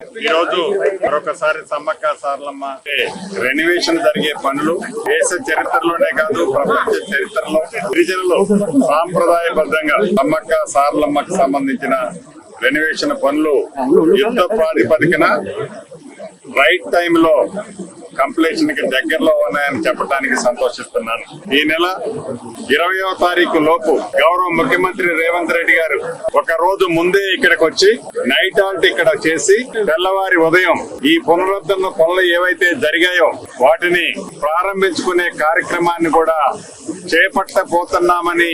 ఈ రోజు మరొకసారి సమ్మక్క సారలమ్మ రెనోవేషన్ జరిగే పనులు దేశ చరిత్రలోనే కాదు ప్రపంచ చరిత్రలో గిరిజనులు సాంప్రదాయబద్ధంగా సమ్మక్క సారలమ్మకు సంబంధించిన రెనోవేషన్ పనులు యుద్ధ ప్రాతిపదికన రైట్ టైంలో కంప్లీషన్ కి దగ్గరలో ఉన్నాయని చెప్పడానికి సంతోషిస్తున్నాను. ఈ నెల 20వ తారీఖు లోపు గౌరవ ముఖ్యమంత్రి రేవంత్ రెడ్డి గారు ఒక రోజు ముందే ఇక్కడికి వచ్చి నైట్ హాల్ట్ ఇక్కడ చేసి తెల్లవారి ఉదయం ఈ పునరుద్ధరణ పనులు ఏవైతే జరిగాయో వాటిని ప్రారంభించుకునే కార్యక్రమాన్ని కూడా చేపట్టబోతున్నామని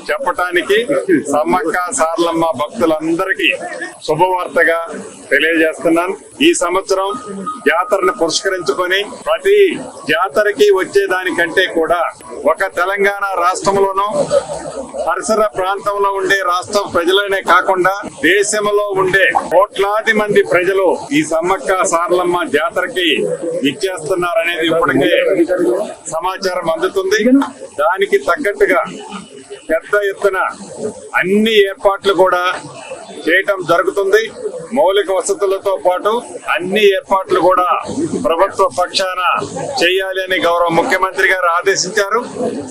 చెప్పటానికి సమ్మక్క సారలమ్మ భక్తులందరికీ శుభవార్తగా తెలియజేస్తున్నాను. ఈ సంవత్సరం జాతరను పురస్కరించుకొని ప్రతి జాతరకి వచ్చేదానికంటే కూడా ఒక తెలంగాణ రాష్ట్రంలోనూ పరిసర ప్రాంతంలో ఉండే రాష్ట్ర ప్రజలనే కాకుండా దేశంలో ఉండే కోట్లాది మంది ప్రజలు ఈ సమ్మక్క సారలమ్మ జాతరకి ఇచ్చేస్తున్నారనేది ఇప్పటికే సమాచారం అందుతుంది. దానికి తగ్గట్టుగా పెద్ద ఎత్తున అన్ని ఏర్పాట్లు కూడా చేయటం జరుగుతుంది. మౌలిక వసతులతో పాటు అన్ని ఏర్పాట్లు కూడా ప్రభుత్వ పక్షాన చేయాలి అని గౌరవ ముఖ్యమంత్రి గారు ఆదేశించారు.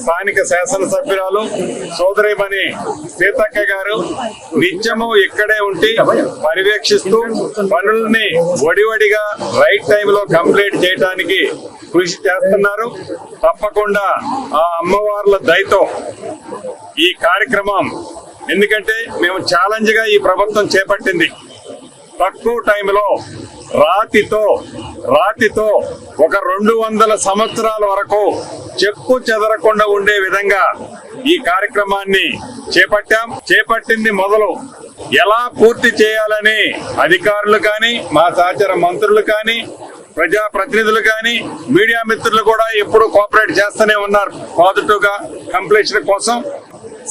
స్థానిక శాసనసభ్యురాలు సోదరిమణి సీతక్క గారు నిత్యము ఇక్కడే ఉండి పర్యవేక్షిస్తూ పనుల్ని వడివడిగా రైట్ టైంలో కంప్లీట్ చేయడానికి కృషి చేస్తున్నారు. తప్పకుండా ఆ అమ్మవార్ల దయతో ఈ కార్యక్రమం, ఎందుకంటే మేము ఛాలెంజ్ గా ఈ ప్రభుత్వం చేపట్టింది, తక్కువ టైంలో రాతితో ఒక 200 సంవత్సరాల వరకు చెక్కు చెదరకుండా ఉండే విధంగా ఈ కార్యక్రమాన్ని చేపట్టింది మొదలు ఎలా పూర్తి చేయాలని అధికారులు కానీ మా సహచర మంత్రులు కానీ ప్రజాప్రతినిధులు కానీ మీడియా మిత్రులు కూడా ఎప్పుడు కోఆపరేట్ చేస్తూనే ఉన్నారు. పాజిటివ్ గా కంప్లీషన్ కోసం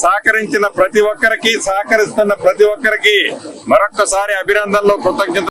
సహకరిస్తున్న ప్రతి ఒక్కరికి మరొక్కసారి అభినందనలు, కృతజ్ఞతలు.